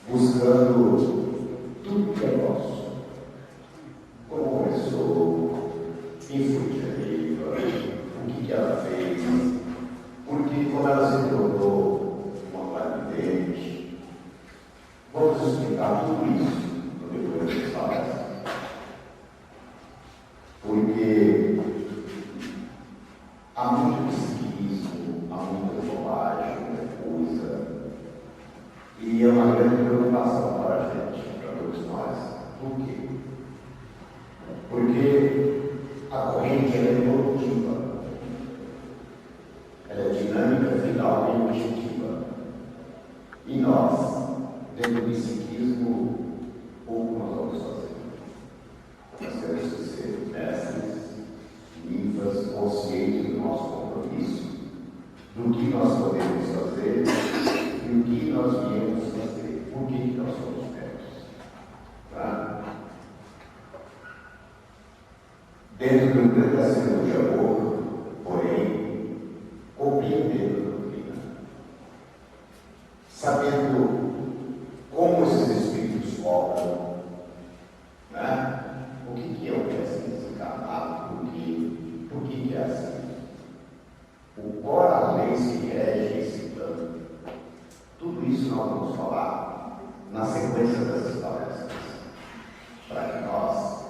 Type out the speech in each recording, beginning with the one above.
buscando tudo que é nosso. Como começou, quem foi Geneva, o que ela fez, porque como ela se tornou uma clarividente. Vamos explicar tudo isso no depois das palestras. Porque há muito psiquismo, há muita bobagem, muita coisa. E é uma grande preocupação para a gente, para todos nós. Por quê? Porque a corrente é evolutiva. Ela é dinâmica, vital e objetiva. E nós, dentro do psiquismo, pouco nós vamos fazer. Nós temos que ser mestres, ninfas, conscientes do nosso compromisso, do que nós podemos fazer e o que nós viemos fazer, por que nós somos médicos. Tá? Dentro do campo da cirurgia boa, porém, compreendendo a doutrina, sabendo como esses espíritos cobram, né? O que é o mestre desencarnado, por que é assim? Qual a lei que rege esse plano? Tudo isso nós vamos falar na sequência dessas palestras, para que nós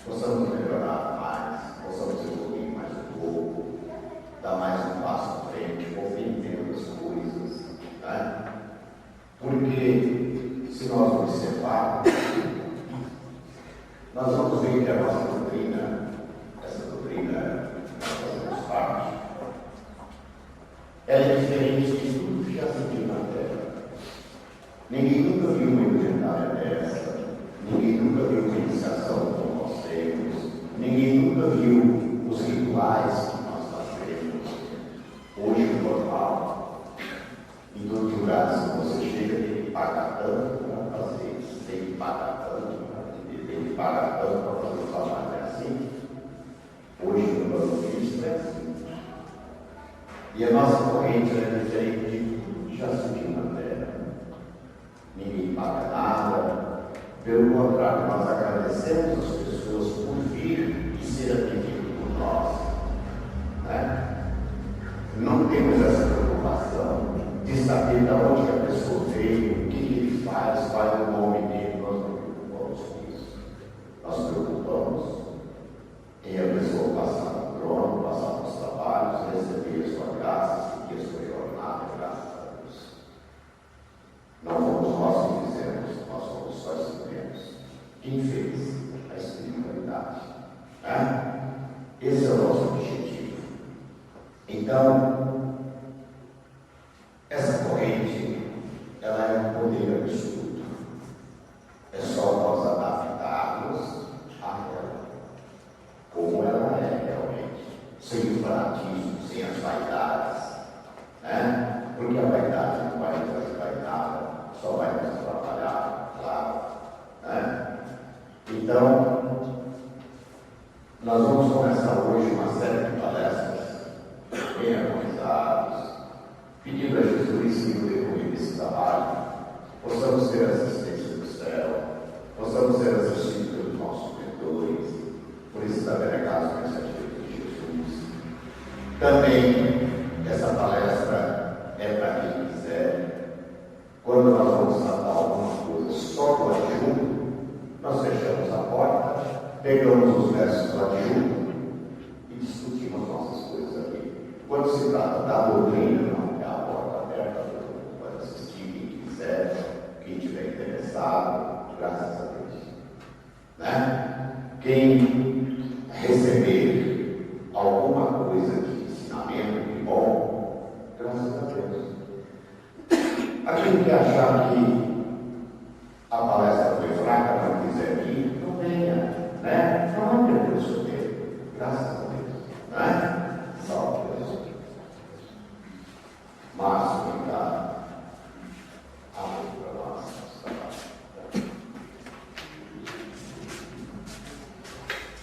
possamos melhorar mais, possamos evoluir mais um pouco, dar mais um passo à frente, compreendendo as coisas, né? Porque se nós observarmos, nós vamos ver que a nossa doutrina, essa doutrina que nós fazemos parte, ela é diferente de tudo que já se viu na Terra. Ninguém nunca viu uma inventária dessa, ninguém nunca viu uma iniciação como nós temos, ninguém nunca viu os rituais que nós fazemos. Hoje, no normal, em todos os lugares que você chega, tem que pagar tanto para fazer isso, tem que pagar tanto para atender, tem que pagar tanto para fazer o trabalho. É assim? Hoje, no plano físico, é assim. E a nossa corrente é diferente de tudo que já se viu na Terra. Ninguém paga nada. Pelo contrário, nós agradecemos as pessoas por vir e ser atendido por nós. Né? Não temos essa preocupação de saber de onde a pessoa veio, o que ele faz, qual é o nome dele. Nós não preocupamos com isso. Nós preocupamos em a pessoa passar no trono, passar nos trabalhos, receber a sua graça, seguir a sua jornada, graças a Deus. Não fomos nós que fizemos, nós fomos só instrumentos. Quem fez? A espiritualidade. Né? Esse é o nosso objetivo. Então, essa corrente, ela é um poder absoluto. É só nós adaptarmos a ela, como ela é realmente, sem o fanatismo, sem as vaidades, né? Porque a vaidade não vai nos ajudar em nada, só vai nos atrapalhar, claro, né? Então, nós vamos começar hoje uma série de palestras bem harmonizadas, pedindo a Jesus que no decorrer desse trabalho possamos ter assistência do céu, possamos ser assistidos pelos nossos mentores, por isso também é caso mensageiros de Jesus. Também essa palestra é para quem quiser. Quando nós vamos tratar alguma coisa só do adjunto, nós fechamos a porta, pegamos os versos do adjunto e discutimos nossas coisas aqui. Quando se trata da doutrina, não é a porta aberta do Aquele que achar que a palestra foi fraca, não quiser vir, não venha, né? Não é percurso dele, graças a Deus, né? Salve Deus. Márcio, obrigado. Amor para nós.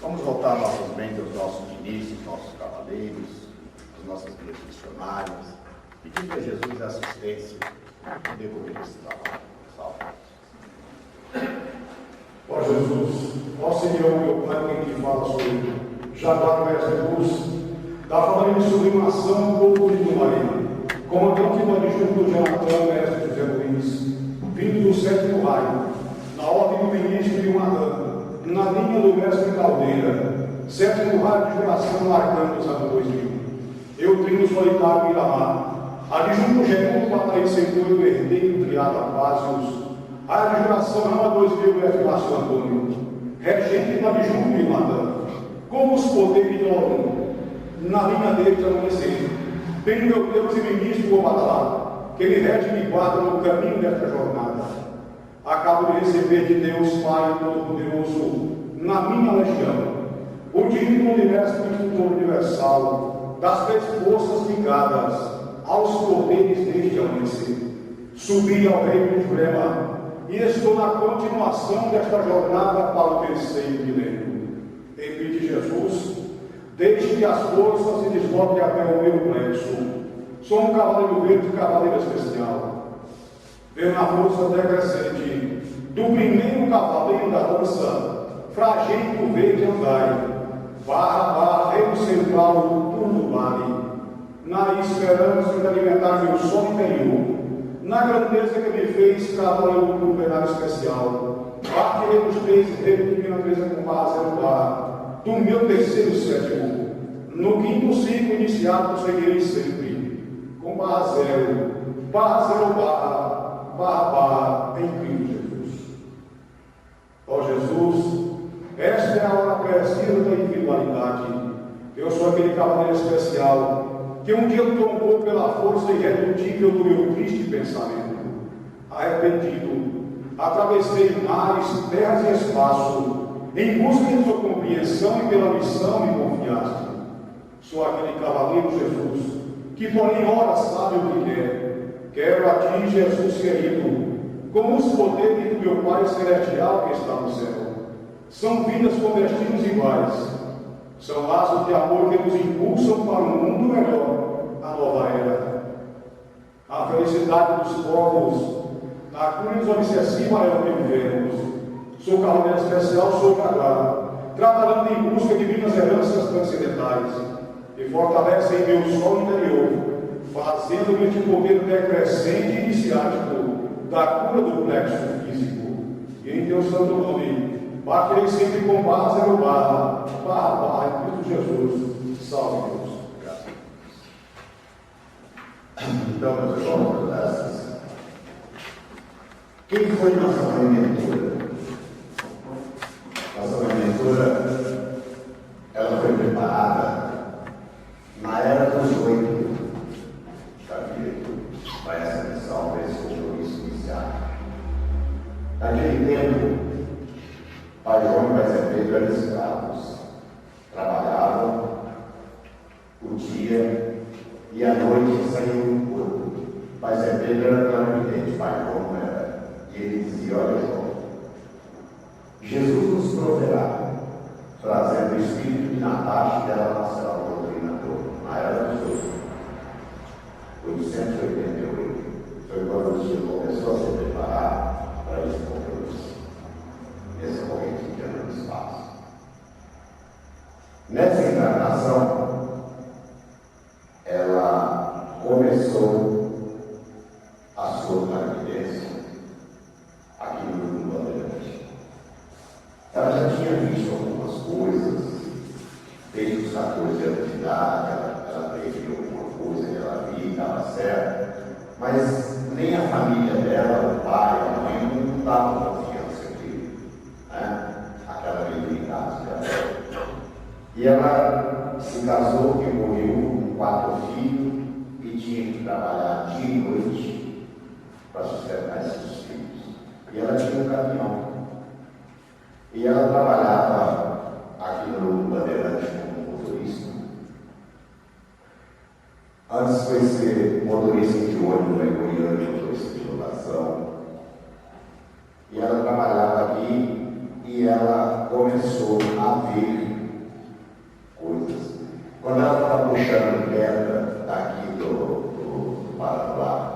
Vamos voltar novamente aos nossos ministros, nossos cavaleiros, as nossas igrejas missionárias, pedindo a Jesus assistência no decorrer desse trabalho. Salve. Ó Jesus, ó Senhor, meu Pai, que te fala sobre Jaguar Jesus, da família de sublimação, povo de Maria, comandante do adjunto Jonathan, mestre José Luiz, vindo do sétimo raio, na ordem do ministro de Madame, na linha do mestre Caldeira, sétimo raio de geração marcando os anos 2000. Eu trino solitário Miramar, adjunto Gerundo, Patrícia do herdeiro Triada Pásios, a adjuração Rama 2000 F. Márcio Antônio, regente do adjunto de Madame, como os poderes do aluno, na linha deles amanhecer, tenho meu Deus e ministro o Batalá, que ele rege e me guarda no caminho desta jornada. Acabo de receber de Deus Pai Todo-Poderoso, na minha legião, o divino universo do futuro universal, das três forças ligadas aos poderes deste amanhecer. Subi ao reino de Brema e estou na continuação desta jornada para o terceiro milênio. Repite Jesus, deixe que as forças se desloquem até o meu plexo. Sou um cavaleiro verde, cavaleiro especial. Venho na força decrescente do primeiro cavaleiro da dança, fragente verde andai, barra, reino central, turno vale, na esperança de alimentar meu sol interior, na grandeza que me fez cavaleiro do plenário especial, partirei dos três reinos de minha natureza com base no bar, do meu terceiro sétimo, no quinto ciclo iniciado seguirei sempre, com barra zero, barra, em Cristo Jesus. Ó Jesus, esta é a hora precisa da individualidade. Eu sou aquele cavaleiro especial que um dia tombou pela força irredutível do meu triste pensamento. Arrependido, atravessei mares, terras e espaço, em busca de sua compreensão e pela missão me confiaste. Sou aquele cavaleiro Jesus, que porém ora sabe o que quer. Quero a ti, Jesus querido, com os poderes do meu Pai Celestial que está no céu. São vidas com destinos iguais. São laços de amor que nos impulsam para um mundo melhor, a nova era. A felicidade dos povos, a cruz obsessiva é o que vivemos. Sou cavaleiro especial, sou Jaguar, trabalhando em busca de minhas heranças transcendentais, e fortalecem meu sol interior, fazendo-me de poder decrescente e iniciático da cura do plexo físico. E em teu santo nome, baterei sempre com base no barra, em Cristo Jesus. Salve Deus. Então, meus irmãos, quem foi nossa mãe mentora? Nossa mãe mentora, ela foi preparada na era dos 8, para essa missão, para esse compromisso inicial. Naquele tempo, Pai João e Pai Zé Pedro eram escravos, trabalhavam o dia e à noite saíam do corpo. Pai Zé Pedro era clarividente, Pai João não era. E ele dizia: olha, João, Jesus nos proverá, trazendo o espírito de Natasha e dela nascerá o doutrinador. Na era dos 888. Foi quando o Senhor começou a se preparar para esse compromisso, nessa corrente de ano do espaço. Nessa encarnação, ela começou a sua clarividência aqui no mundo adelante. Ela já tinha visto algumas coisas, desde os 14 anos de idade, ela teve alguma coisa que ela via, estava certa, mas nem a família dela, o pai, a mãe, não davam confiança aqui, né? Aquela mediunidade dela. E ela se casou, que morreu com 4 filhos, e tinha que trabalhar dia e noite para sustentar esses filhos. E ela tinha um caminhão. E ela trabalhava aqui no Bandeirantes como motorista. Antes foi ser motorista de ônibus em Goiânia, motorista de lotação. E ela trabalhava aqui e ela começou a ver coisas. Quando ela estava puxando pedra daqui do Paraná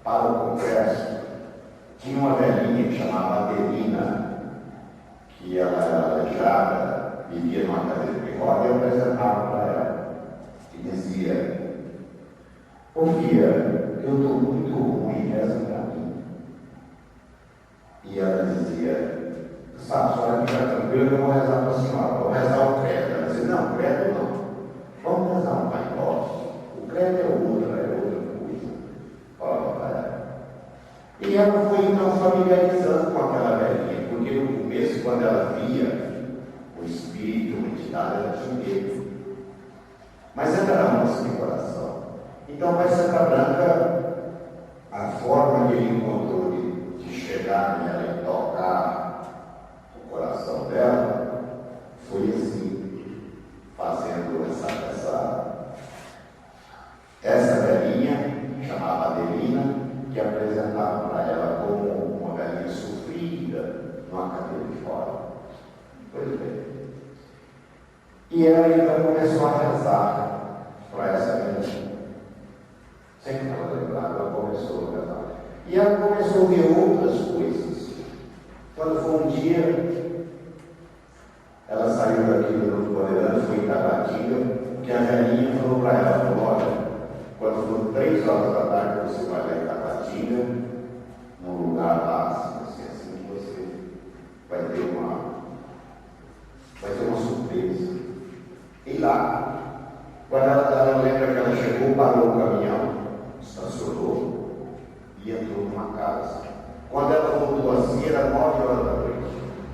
para o Congresso, tinha uma velhinha que chamava Adelina, que ela era aleijada, vivia numa cadeira de roda, e eu apresentava para ela. E dizia: Confia, eu estou muito ruim, reza para mim. E ela dizia: Sabe, a senhora fica tranquila que eu vou rezar para a senhora, vou rezar o credo. Ela dizia: Não, credo não. Vamos rezar um Pai Nosso. O credo é outra coisa. Fala para ela. E ela foi então familiarizando com aquela velhinha, porque no começo, quando ela via o espírito, uma entidade, ela tinha medo. Mas ela era moça de coração. Então, para Santa Branca, a forma que ele encontrou de chegar nela e tocar o coração dela foi assim, fazendo essa velhinha, chamava Adelina, que apresentava para ela como uma velhinha sofrida numa cadeira de fora. Pois bem. E ela então começou a rezar para essa velhinha. Sempre ela lembrava, ela começou a rezar. E ela começou a ver outras coisas. Quando foi um dia, ela saiu daqui do Grupo Bandeirantes, foi em Tabatinga, que a velhinha falou para ela: falou, olha, quando for 3 horas da tarde, você vai lá em Tabatinga, num lugar lá, assim, você vai ter uma surpresa. E lá, quando ela lembra que ela chegou, parou o caminhão, estacionou e entrou numa casa. Quando ela voltou assim, era 9 horas da noite.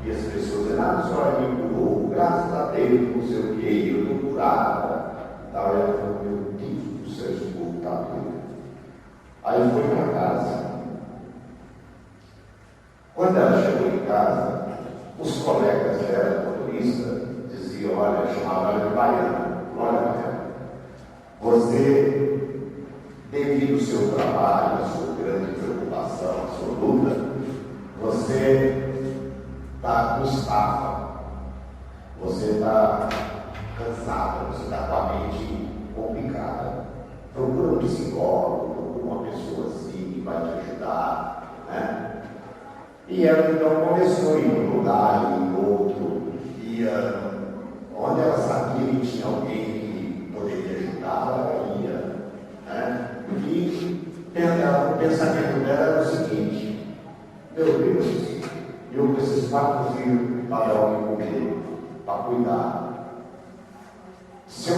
E as pessoas diziam: a senhora me curou, graças a Deus, não sei o quê, eu estou curada. E ela falou: meu Deus do céu, esse povo está doido. Aí foi para casa. Quando ela chegou em casa, os colegas dela, motorista, diziam: olha, chamavam ela de baiana. Olha, Baiana, você, devido ao seu trabalho, a sua grande preocupação, a sua luta, você está com estafa, você está cansada, você está com a mente complicada. Procura um psicólogo, procura uma pessoa assim que vai te ajudar, né? E ela então começou a ir num lugar, em outro, ia onde ela sabia que tinha alguém que poderia ajudá-la, ela ia, né? E o pensamento dela era o seguinte: meu Deus, eu com esses 4 filhos para dar alguém comigo, para cuidar. Se eu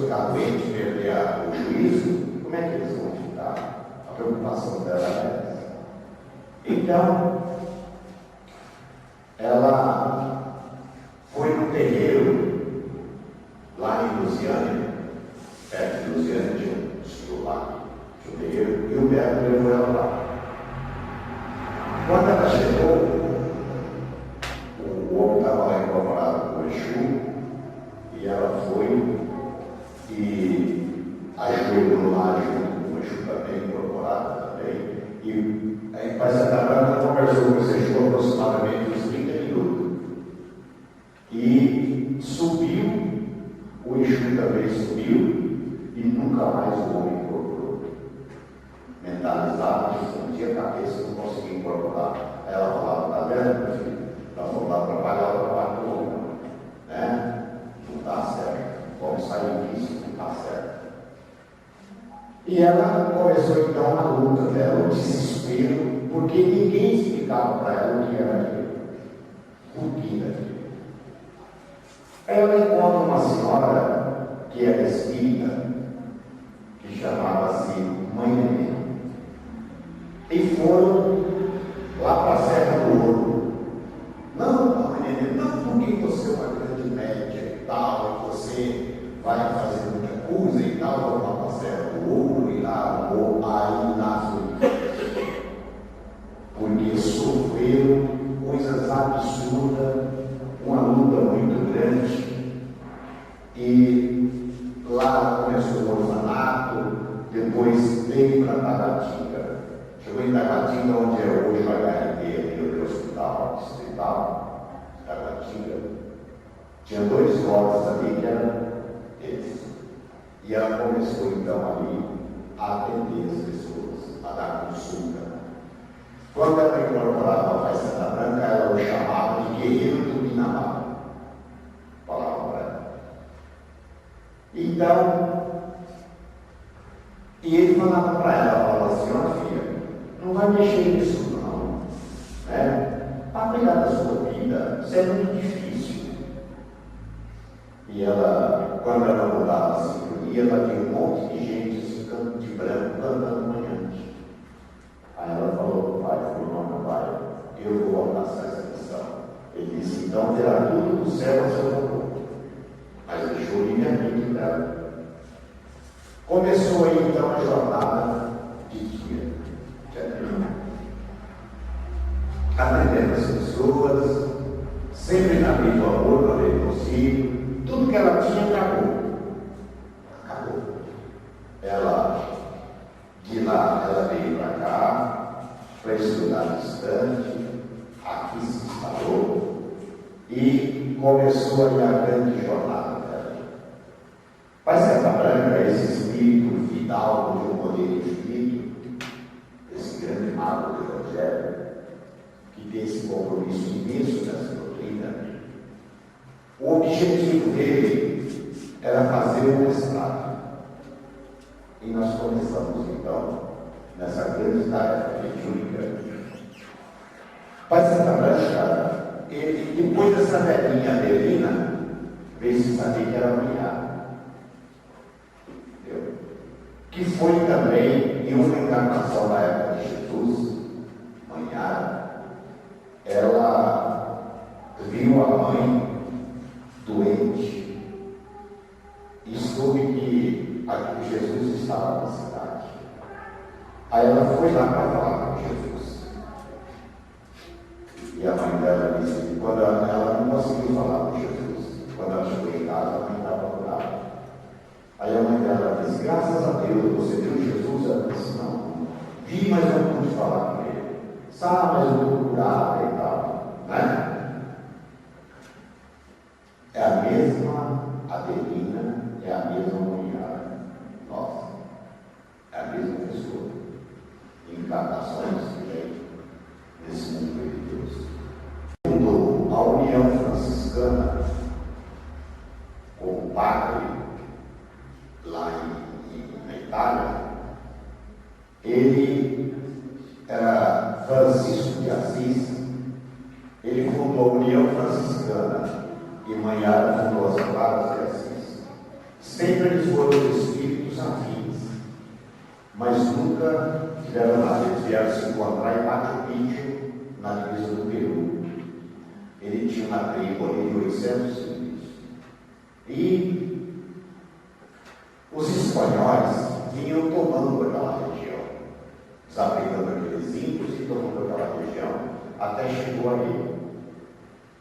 ficar doente, perder o juízo, como é que eles vão ficar? A preocupação dela é essa. Então, ela foi no terreiro, lá em Lusiânia, perto de Lusiânia, tinha um senhor lá, tinha um terreiro, e o Beto levou ela lá. Quando ela chegou, o homem estava lá incorporado com o Exu, e ela foi e ajoelhou lá junto com o Exu também, incorporado também, e aí para Santa Branca conversou com o Exu aproximadamente uns 30 minutos. E subiu, o Exu também subiu, e nunca mais o homem incorporou. Mentalizado, fundia a cabeça, não conseguia incorporar. Aí ela falava: está vendo, meu filho? Nós vamos lá trabalhar o trabalho do homem, né? Não está certo. Vamos sair disso, não está certo. E ela começou então a luta dela, o desespero, porque ninguém explicava para ela o que era aquilo. O que era aquilo. Ela encontra uma senhora que era espírita, que chamava-se Mãe Neném. E foram lá para a Serra do Ouro. Não, Mãe Neném, não porque você é uma grande média e tal, e você vai fazer muita coisa e tal, vamos lá para a Serra do Ouro, e lá, aí nasce Depois veio para Taguatinga. Chegou em Taguatinga, onde é hoje o HRT, ali o hospital distrital, Taguatinga. Tinha 2 lotes ali que eram eles. E ela começou então ali a atender as pessoas, a dar consulta. Quando ela incorporava a Paz Santa Branca, ela o chamava de guerreiro do Pinamar. Falava para ela. Então, e ele falava para ela, falava assim, ó filha, não vai mexer nisso não, né? Para cuidar da sua vida, isso é muito difícil. E ela, quando ela mudava a sincronia, ela tinha um monte de gente assim, de branco, cantando manhante. Aí ela falou para o pai, falou, não, pai, eu vou alcançar essa missão. Ele disse, então terá tudo do céu a seu favor. Mas deixou livre-arbítrio dela. Começou aí então a jornada de dia. Atendendo as pessoas, sempre na lei do amor, na lei do auxílio, tudo que ela tinha acabou. Acabou. Ela, de lá, ela veio para cá, para estudar distante, aqui se instalou e começou aí a grande jornada dela. Paz Santa Branca, esse espírito vital de um poder infinito, esse grande mago do Evangelho, que tem esse compromisso imenso nessa doutrina, o objetivo dele era fazer um mestrado. E nós começamos então nessa grande tarefa mediúnica. Paz Santa Branca, ele, depois dessa velhinha Adelina, veio se saber que era mulher. Que foi também em uma encarnação da época de Jesus, Manhara, ela viu a mãe doente e soube que Jesus estava na cidade. Aí ela foi lá para falar com Jesus. E a mãe dela disse que quando ela não conseguiu falar com Jesus, quando ela chegou em casa, a mãe estava curada. Aí a mãe dela disse, graças a Deus, você viu Jesus? Ela disse, não, vi, mas não pude falar com ele. Sabe, mas eu estou curada e tal, né? É a mesma Adelina, é a mesma mulher, nossa, é a mesma pessoa, encarnações que vem nesse mundo de Deus. Fundou a União Franciscana com o padre lá na Itália. Ele era Francisco de Assis. Ele fundou a União Franciscana e Manhara fundou as Claras de Assis. Sempre eles foram espíritos afins, mas nunca tiveram nada. Eles vieram se encontrar em Machu Picchu, na divisa do Peru. Ele tinha uma tribo ali de 800 filhos. E os espanhóis vinham tomando aquela região, desapegando aqueles índios e tomando aquela região, até chegou ali.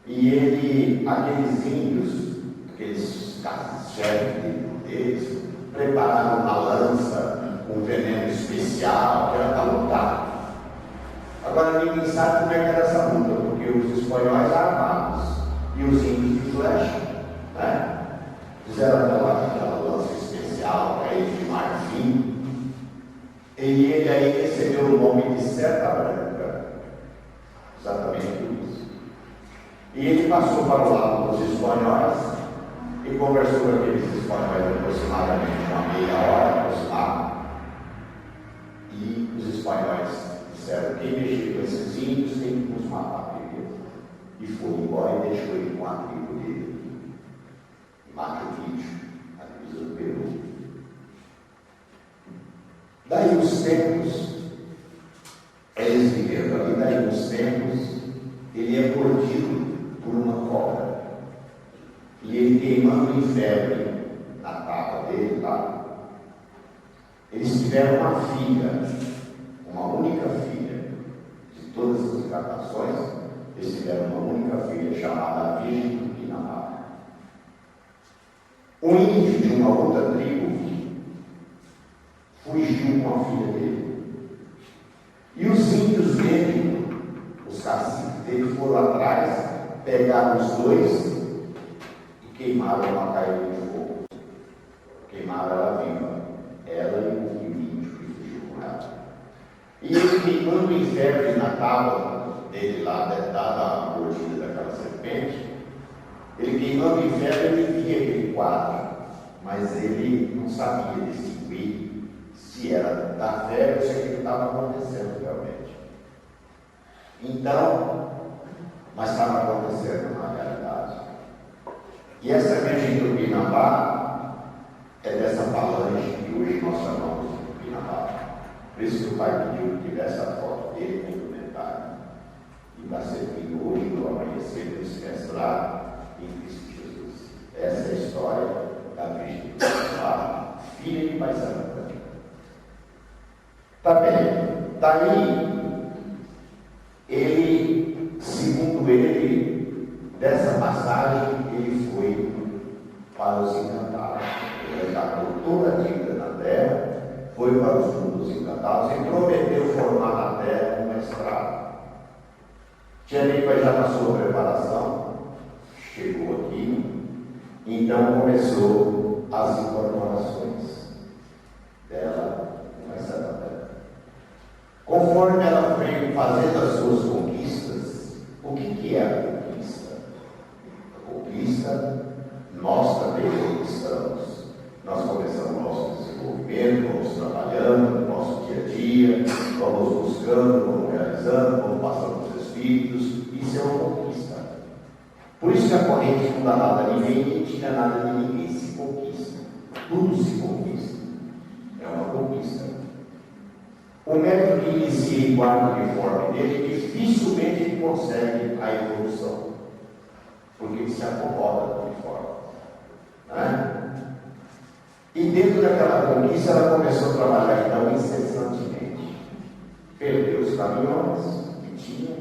E ele, aqueles índios, aqueles chefes deles, prepararam uma lança, um veneno especial, que era para lutar. Agora ninguém sabe como é que era essa luta, porque os espanhóis armados e os índios de flecha, né? Fizeram aquela lança especial para ele de marfim, e ele aí recebeu o nome de Seta Branca, exatamente por isso. E ele passou para o lado dos espanhóis e conversou com aqueles espanhóis aproximadamente uma meia hora aproximada. E os espanhóis disseram: quem mexer com esses índios tem que nos matar primeiro. E foi embora e deixou ele com a tribo dele em Machu Picchu, na divisa do Peru. Daí os tempos, eles viveram ali, daí os tempos, ele é mordido por uma cobra. E ele queimando em febre na tapa dele lá. Eles tiveram uma filha, uma única filha, de todas as encarnações, eles tiveram uma única filha chamada Virgem do Pinamar. Um índio de uma outra tribo fugiu com a filha dele. E os índios dele, os caciques dele, foram atrás, pegaram os dois e queimaram uma caída de fogo. Queimaram ela viva, ela e o índio que fugiu com ela. E ele queimando o inferno na tábua dele lá, dada a mordida daquela serpente, ele queimando o inferno, ele via aquele quadro, mas ele não sabia distinguir se era da fé ou se aquilo estava acontecendo realmente. Então, mas estava acontecendo na realidade. E essa igreja em Tupinambá é dessa falange que hoje nós chamamos de Tupinambá. Por isso que o pai pediu que tivesse a foto dele no documentário. E está servindo hoje no amanhecer desse mestrado em Cristo Jesus. Essa é a história da Virgem de Tupinambá, filha de Pai Santo. Tá bem. Daí, ele, segundo ele, dessa passagem, ele foi para os encantados. Ele resgatou toda a dívida na terra, foi para os mundos encantados e prometeu formar na terra uma estrada. Tianica já passou a preparação, chegou aqui, então começou as incorporações dela nessa terra. Conforme ela foi fazendo as suas conquistas, o que é a conquista? A conquista, nós também conquistamos. Nós começamos o nosso desenvolvimento, vamos trabalhando no nosso dia a dia, vamos buscando, vamos realizando, vamos passando para os espíritos. Isso é uma conquista. Por isso que a corrente não dá nada a ninguém, nem tira nada de ninguém, se conquista. Tudo se conquista. É uma conquista. O método que inicia e guarda o uniforme dele, dificilmente ele consegue a evolução, porque ele se acomoda no uniforme. Né? E dentro daquela conquista, ela começou a trabalhar então incessantemente. Perdeu os caminhões que tinha,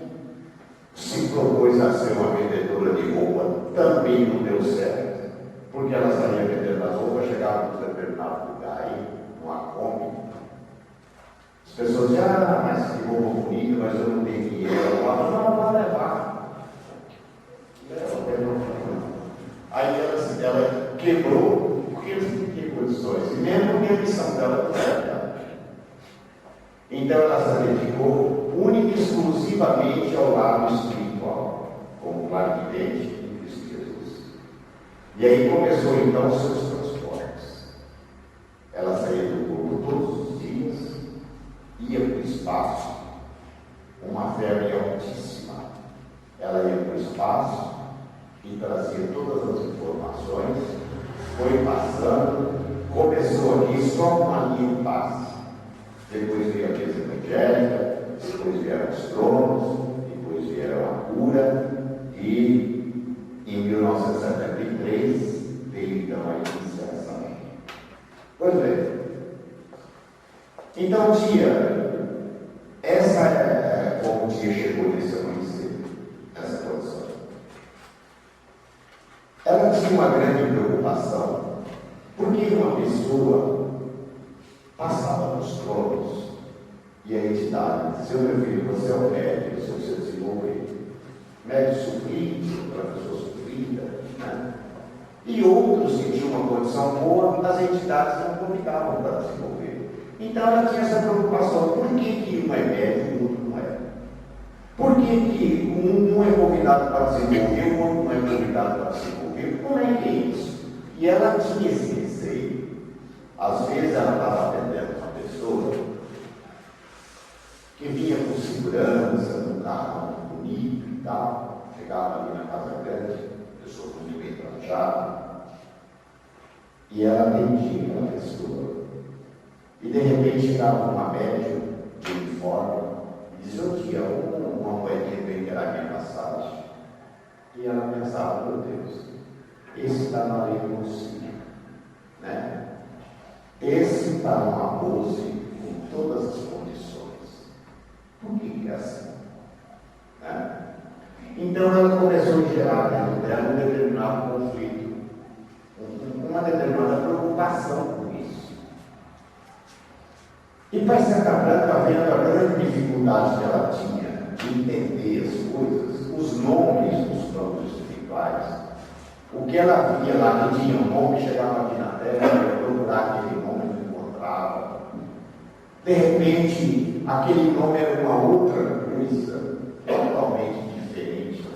se propôs a ser uma vendedora de roupa, também não deu certo, porque ela saía vendendo as roupas, chegava num determinado lugar aí, numa Kombi. As pessoas diziam, mas que roupa bonita, mas eu não tenho dinheiro. Ela falava, não, vai levar. Aí ela quebrou, porque eles não tinham condições, e mesmo porque a missão dela não era dela. Então ela se dedicou única e exclusivamente ao lado espiritual, como clarividente em Cristo Jesus. E aí começou então os seus transportes. Ela saía do corpo todos os dias, ia para o espaço, uma febre altíssima. Ela ia para o espaço e trazia todas as informações, foi passando, começou aqui só com a linha de passe. Depois veio a mesa evangélica, depois vieram os tronos, depois vieram a cura e em 1973 veio então a iniciação. Pois bem. Então, tia, essa é como o tia chegou nesse amanhecer, essa condição. Ela tinha uma grande preocupação, porque uma pessoa passava nos tronos e a entidade dizia, meu filho, você é o médico, se você desenvolver. Médico suprido, para a pessoa suprida, né? E outros que tinham uma condição boa, as entidades não convidavam para desenvolver. Então ela tinha essa preocupação, por que um é médico e o outro não é? Por que um é convidado para desenvolver, o outro não é convidado para desenvolver? Como é que é isso? E ela tinha esse receio. Às vezes ela estava atendendo uma pessoa que vinha com segurança, num carro bonito e tal, chegava ali na casa grande, pessoa muito bem planejada, e ela atendia aquela pessoa. E de repente chegava uma médium de uniforme e dizia, eu tinha uma moedinha para entrar aqui na passagem. E ela pensava, meu Deus, esse está na lei consigo, né? Esse está numa pose com todas as condições. Por que é assim? Né? Então ela começou a gerar dentro dela um determinado conflito, uma determinada preocupação com isso. Zeta Branca, vendo a grande dificuldade que ela tinha de entender as coisas, os nomes dos planos espirituais, o que ela via lá que tinha um nome, chegava aqui na Terra, ia procurar aquele nome, não encontrava. De repente, aquele nome era uma outra coisa, totalmente diferente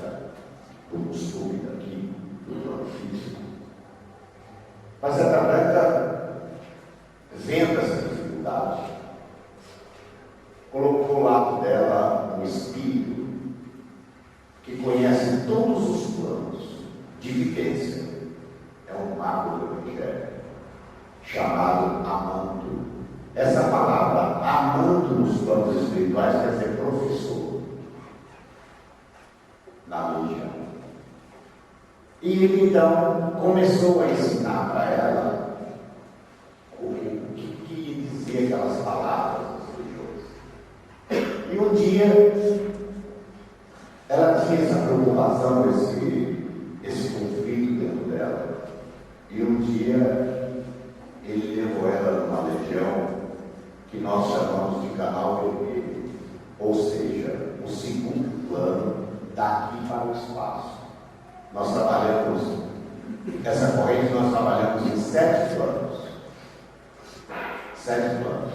do costume daqui, do plano físico. Mas Zeta Branca, vendo essa dificuldade, colocou ao lado dela um espírito que conhece todos os planos de vivência. É um mago do Evangelho, chamado Amando. Essa palavra, amando nos planos espirituais, quer dizer professor, na religião. E ele então começou a ensinar para ela o que ia dizer aquelas palavras religiosas. E um dia, ela tinha essa preocupação, esse conflito dentro dela. E um dia, ele levou ela numa legião que nós chamamos de canal vermelho, ou seja, o segundo plano daqui para o espaço. Nós trabalhamos, essa corrente nós trabalhamos em 7 planos. 7 planos.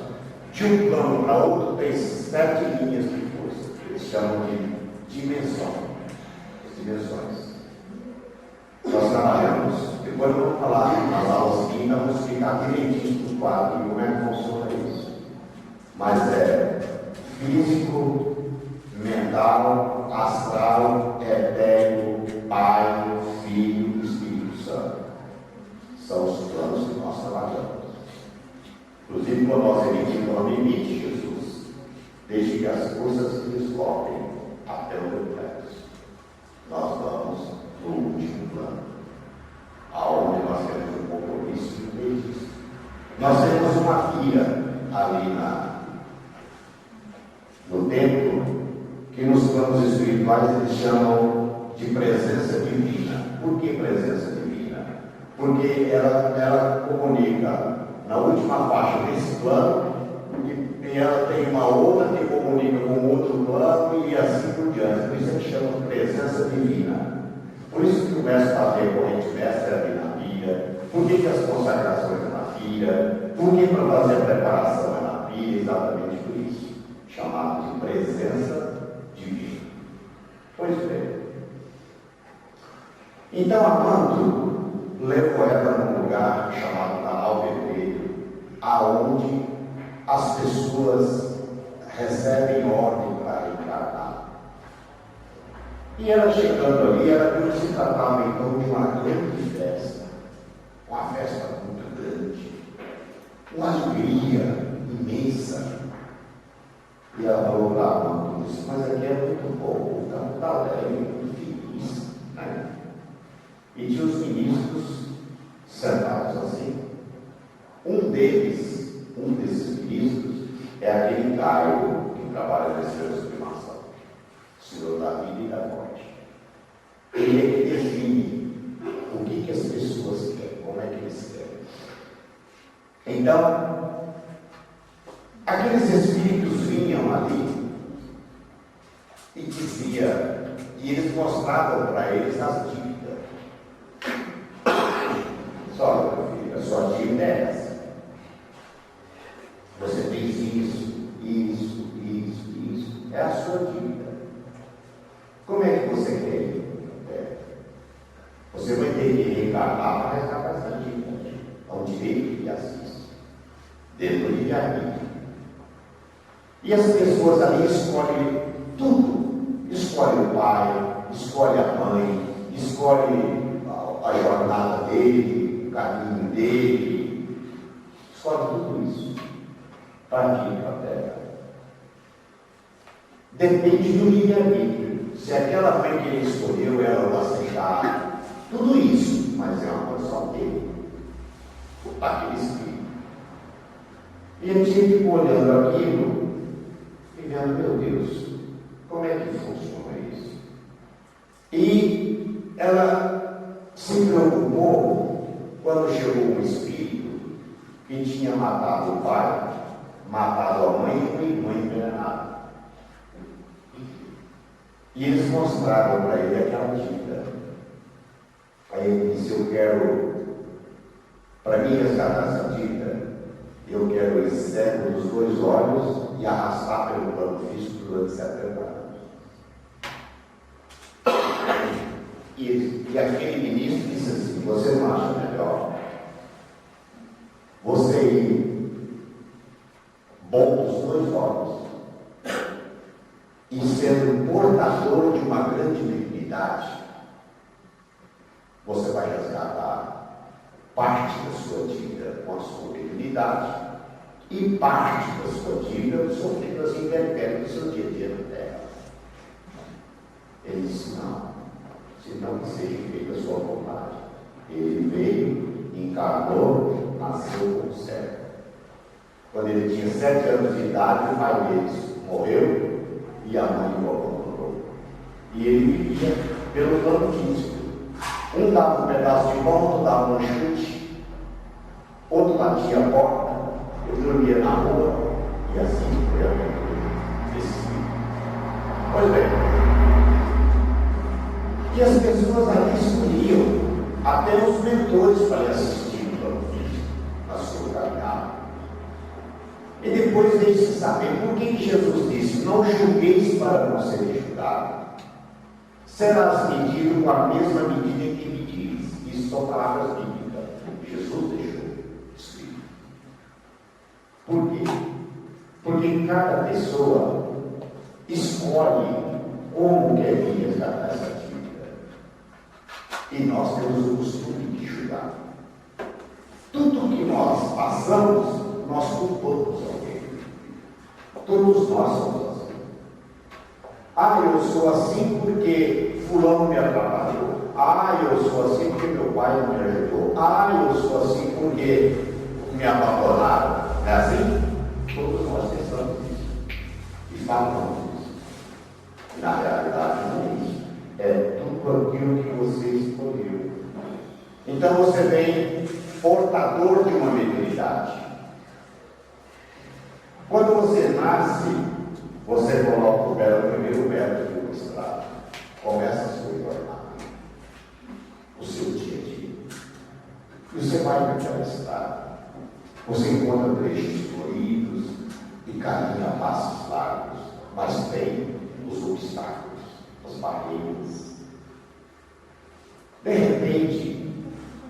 De um plano para outro tem 7 linhas de força, que eles chamam de dimensões. Nós trabalhamos, depois eu vou falar nas aulas seguintes, vamos explicar direitinho do quadro e como é que funciona isso. Mas é físico, mental, astral, etéreo, Pai, Filho e Espírito Santo. São os planos que nós trabalhamos. Inclusive, quando nós emitimos o limite, Jesus, desde que as coisas se deslocem até o reflexo, nós vamos no último plano, aonde nós temos um compromisso de Deus. Nós temos uma filha ali no templo, que nos planos espirituais eles chamam de presença divina. Por que presença divina? Porque ela comunica na última faixa desse plano, e ela tem uma outra que comunica com outro plano e assim por diante. Por isso a gente chama de presença divina. Por isso que começa a fazer corrente mestra ali na filha. Por que as consagrações é na filha? Por que para fazer a preparação é na filha? Exatamente por isso. Chamado de presença divina. Pois bem. Então, Amando levou ela num lugar chamado Canal Vermelho, aonde as pessoas recebem ordem para reencarnar. E ela chegando ali, ela viu que se tratava então de uma grande festa, uma festa muito grande, uma alegria imensa. E ela falou para Amando, disse, mas aqui é muito bom, então está alegre, muito feliz, né? E tinha os ministros sentados assim. Um desses ministros é aquele Caio que trabalha na Estrela de Sublimação, Senhor da vida e da morte. Ele é que define o que as pessoas querem, como é que eles querem. Então, aqueles espíritos vinham ali e diziam, e eles mostravam para eles as dívidas. Olha, meu filho, a sua dívida é essa. Você fez isso. É a sua dívida. Como é que você quer ir? Você vai ter que reencarnar para resgatar essa dívida. É um direito que assiste. Dentro do livre-arbítrio. E as pessoas ali escolhem tudo. Escolhe o pai, escolhe a mãe, escolhe a jornada dele, o caminho dele, escolhe tudo isso para vir para a Terra. Depende do livre-arbítrio. Se aquela mãe que ele escolheu, ela não aceitar tudo isso, mas é uma porção dele, daquele espírito. E a gente ficou olhando aquilo e vendo, meu Deus, como é que funciona isso? E ela se preocupou quando chegou um espírito que tinha matado o pai matado a mãe e o irmão envenenado. E eles mostraram para ele aquela dívida. Aí ele disse: eu quero, para mim resgatar essa dívida, eu quero ir cego dos 2 olhos e arrastar pelo plano físico durante 70 anos. E aquele ministro disse assim: você não acha melhor você ir bom dos 2 olhos e sendo portador de uma grande dignidade, você vai resgatar parte da sua dívida com a sua dignidade e parte da sua dívida sofrendo as intempéries do seu dia a dia na terra. Ele disse: não, se não seja feita a sua vontade. Ele veio, encarnou, nasceu como servo. Quando ele tinha 7 anos de idade, o pai dele morreu e a mãe o abandonou. E ele vivia pelo plano físico. Um dava um pedaço de pão, outro dava um chute, outro batia a porta, eu dormia na rua, e assim foi a minha vida desse filho. Pois bem, e as pessoas ali escolhiam até os mentores para lhe assistir no plano físico, na sua caminhada. E depois deixe saber por que Jesus disse: não julgueis para não serem julgados. Serás medido com a mesma medida que medires. Isso são palavras bíblicas. Jesus deixou escrito. Por quê? Porque cada pessoa escolhe como quer vir resgatar essa dívida. E nós temos o costume de julgar. Tudo que nós passamos, nós culpamos alguém. Todos nós somos assim. Ah, eu sou assim porque fulano me atrapalhou. Ah, eu sou assim porque meu pai não me ajudou. Ah, eu sou assim porque me abandonaram. Não é assim? Todos nós pensamos isso. E falamos isso. E na realidade não é isso. É tudo aquilo que você escolheu. Então você vem portador de uma mediunidade. Quando você nasce, você coloca o pé no primeiro metro de uma estrada. Começa a sua jornada, o seu dia a dia. E você vai naquela estrada. Você encontra trechos floridos e caminha a passos largos, mas tem os obstáculos, as barreiras. De repente,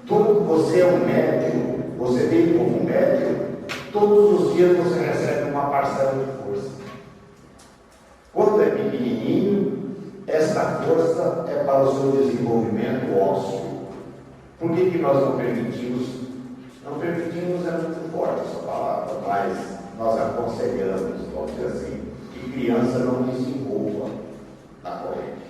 você é um médium, você veio como um médium, todos os dias você recebe uma parcela de força. Quando é pequenininho, esta força é para o seu desenvolvimento ósseo. Por que nós não permitimos? Não permitimos é muito forte essa palavra, mas nós aconselhamos, vamos dizer assim, que criança não desenvolva na corrente.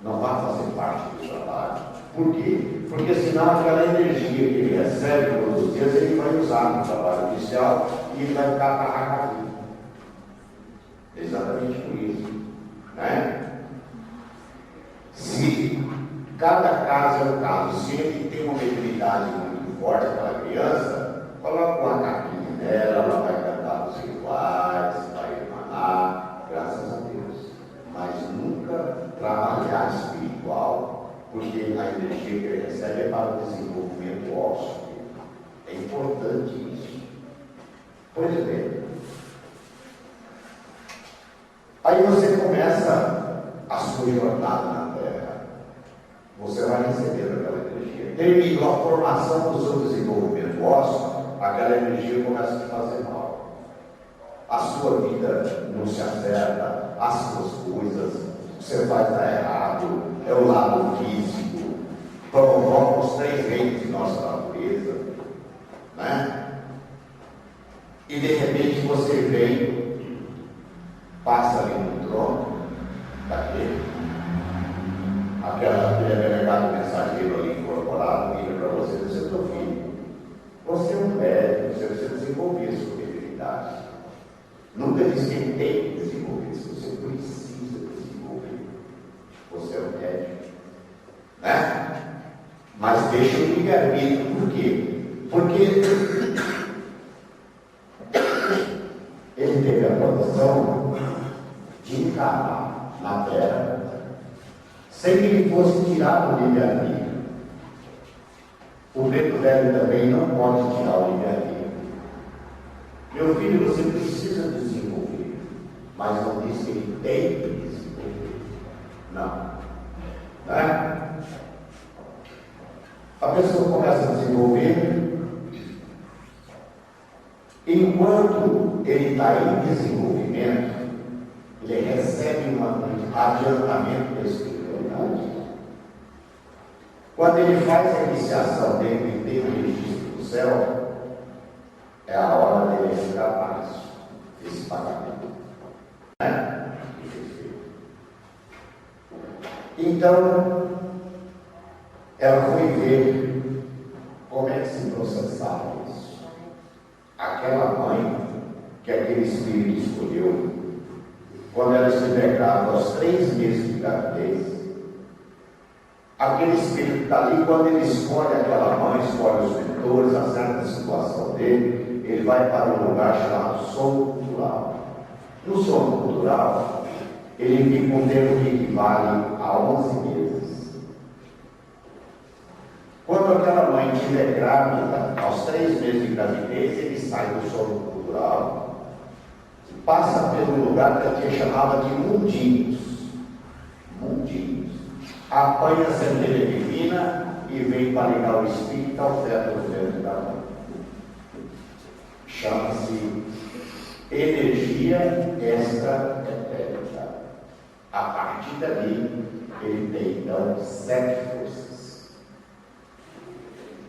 Não vá fazer parte do trabalho. Por quê? Porque senão aquela energia que ele recebe todos os dias, ele vai usar no trabalho inicial e ele vai ficar carragado. Exatamente por isso. Né? Se cada caso é um caso, se ele tem uma mediunidade muito forte para a criança, coloca uma capinha nela, ela vai cantar os rituais, vai emanar, graças a Deus. Mas nunca trabalhar espiritual, porque a energia que ele recebe é para o desenvolvimento ósseo. É importante isso. Pois bem. Aí você começa a sua jornada na Terra. Você vai recebendo aquela energia. Terminou a formação do seu desenvolvimento ósseo, aquela energia começa a te fazer mal. A sua vida não se acerta, as suas coisas, você faz dar errado, é o lado físico, provoca os 3 reinos de nossa natureza, né? E de repente você vem, passa ali no trono, daquele, aquele delegado mensageiro ali incorporado, liga para você e diz: seu filho, você é um médico, você precisa desenvolver a sua mediunidade. Nunca diz quem tem que desenvolver, se você precisa desenvolver. Você é um médico, né? Mas deixa o livre-arbítrio. Por quê? Porque condição de encarnar na Terra sem que ele fosse tirado do livre-arbítrio. O preto velho também não pode tirar o livre-arbítrio. Meu filho, você precisa desenvolver, mas não diz que ele tem que desenvolver. Não. Né? A pessoa começa a desenvolver, enquanto ele está em desenvolvimento, ele recebe um adiantamento da espiritualidade. Quando ele faz a iniciação dele e tem o registro do céu, é a hora dele resgatar isso, esse pagamento. Né? Então, ela foi ver como é que se processava isso. Aquela mãe que aquele espírito escolheu, quando ela estiver grávida aos 3 meses de gravidez, aquele espírito está ali, quando ele escolhe aquela mãe, escolhe os mentores, acerta a situação dele, ele vai para um lugar chamado sono cultural. No sono cultural, ele fica um tempo que equivale a 11 meses. Quando aquela mãe estiver grávida, aos 3 meses de gravidez, ele sai do sono cultural, passa pelo lugar que a tia chamava de mundinhos. Mundinhos. Apanha a centelha divina e vem para ligar o espírito ao teto do vento da mãe. Chama-se energia extra-etérica. A partir dali, ele tem então 7 forças.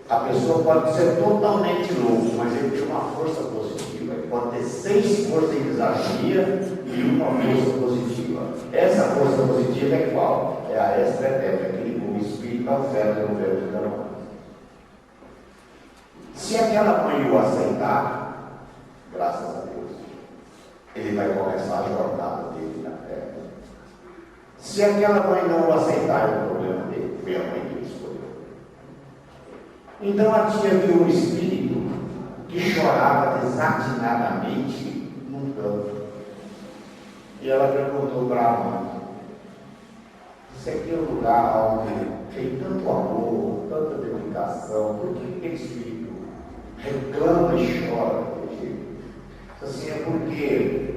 A pessoa pode ser totalmente louco, mas ele tem uma força positiva. Ele pode ter 6 forças em desarmonia e uma força positiva. Essa força positiva é qual? É a extra-etérica, que o espírito altera no vento da mãe. Se aquela mãe o aceitar, graças a Deus, ele vai começar a jornada dele na Terra. Se aquela mãe não o aceitar, é o problema dele, foi a mãe que ele escolheu. Então a tia viu um espírito que chorava desatinadamente num canto. E ela perguntou para a mãe: isso aqui é um lugar onde tem tanto amor, tanta dedicação, por que aquele espírito reclama e chora daquele jeito? Assim, é porque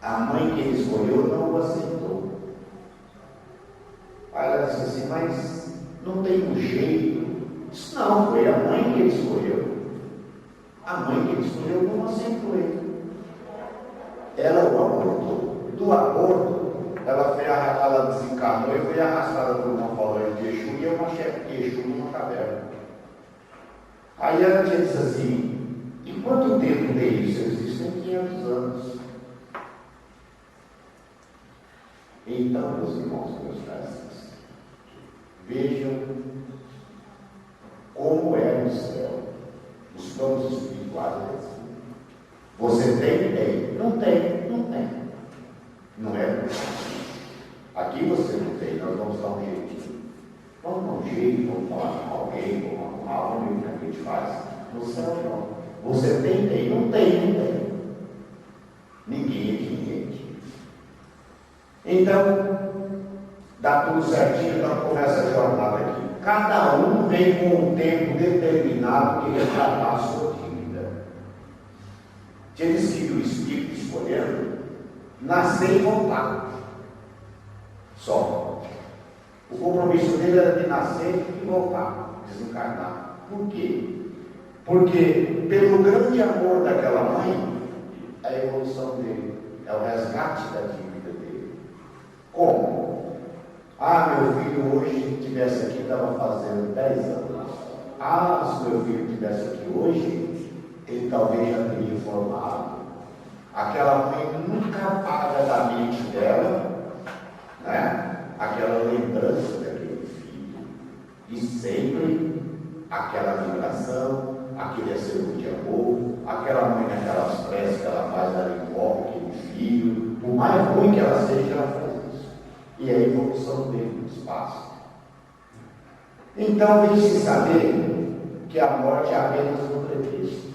a mãe que ele escolheu não o aceitou. Aí ela disse assim: mas não tem um jeito? Disse: não, foi a mãe que ele escolheu. A mãe que ele escolheu não aceitou ele. Ela o abortou. Do aborto, ela desencarnou e foi arrastada por uma falante de Exu e uma chefe de Exu numa caverna. Aí ela disse assim: e quanto tempo tem isso? Eles dizem: 500 anos. Então, meus irmãos, meus mestres, vejam como é no céu, os planos espirituais assim. Você tem? Tem. Não tem? Não tem. Não é? Aqui você não tem, nós vamos dar um jeitinho. Vamos dar um jeito, vamos falar com alguém, vamos arrumar, vamos ver o que a gente faz. No céu não. Você tem? Tem. Não tem? Não tem. Ninguém é de ninguém. Então, dá tudo certinho, então começa a jornada aqui. Cada um vem com um tempo determinado que resgatar a sua dívida. Eles que o Espírito escolhendo, nascer e voltar. Só. O compromisso dele era de nascer e voltar, desencarnar. Por quê? Porque, pelo grande amor daquela mãe, a evolução dele é o resgate da dívida dele. Como? Ah, meu filho hoje estivesse aqui, estava fazendo 10 anos. Ah, se meu filho estivesse aqui hoje, ele talvez já teria formado. Aquela mãe nunca apaga da mente dela, né, aquela lembrança daquele filho. E sempre aquela vibração, aquele acervo de amor, aquela mãe naquelas preces que ela faz ali em volta, aquele filho, por mais ruim que ela seja, ela faz isso. E a evolução dele no espaço. Então, vem-se saber que a morte é apenas um pretexto.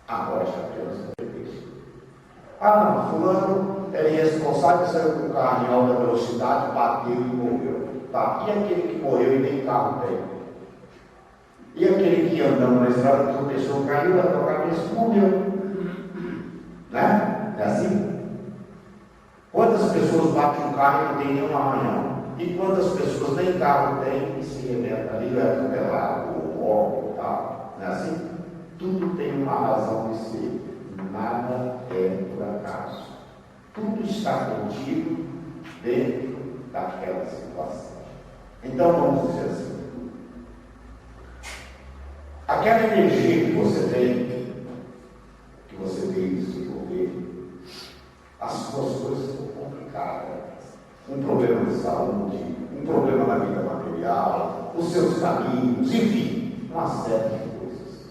A morte é apenas um pretexto. Ah, não, fulano é irresponsável, saiu com o carro em alta velocidade, bateu e morreu. Tá, e aquele que morreu e nem carro tem? E aquele que andando na estrada, tropeçou, caiu, a cabeça morreu. Né? É assim? Quantas pessoas batem um carro e não tem nenhum arranhão? E quantas pessoas nem carro tem e se rebenta ali, é atropelado, ou morre e tal? Não é assim? Tudo tem uma razão de ser. Nada é por acaso. Tudo está contido dentro daquela situação. Então vamos dizer assim. Aquela energia que você veio desenvolver, as suas coisas estão complicadas. Um problema de saúde, um problema na vida material, os seus caminhos, enfim, uma série de coisas.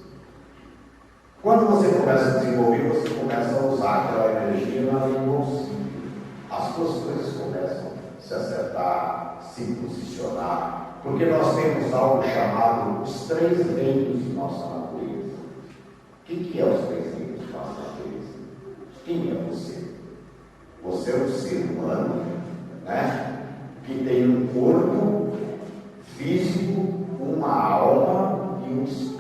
Quando você começa a desenvolver, você começa a usar aquela energia na linha. As suas coisas começam a se acertar, se posicionar, porque nós temos algo chamado os 3 reinos de nossa natureza. O que é os 3 reinos de nossa natureza? Quem é você? Você é um ser humano, né? Que tem um corpo físico, uma alma e um espírito.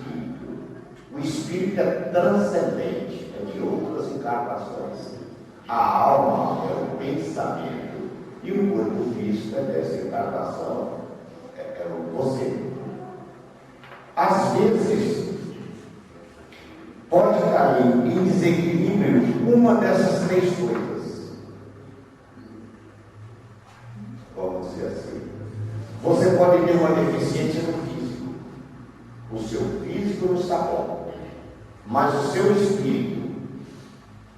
O espírito é transcendente, é de outras encarnações. A alma é o pensamento e o corpo físico é dessa encarnação, é você. Às vezes, pode cair em desequilíbrio uma dessas 3 coisas. Vamos dizer assim. Você pode ter uma deficiência no físico. O seu físico não está bom, mas o seu espírito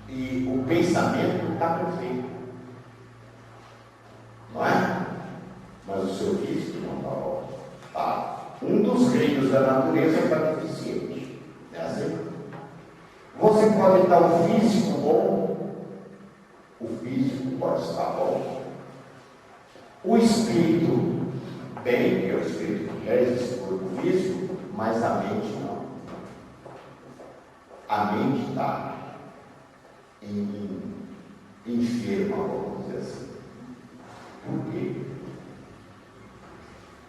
e o pensamento está perfeito. Não é? Mas o seu físico não está bom. Tá? Um dos reinos da natureza está deficiente. É assim? Você pode estar o físico bom, o físico pode estar bom. O espírito bem, que é o espírito que rege esse corpo físico, mas a mente não. A mente está enferma, vamos dizer assim. Por quê?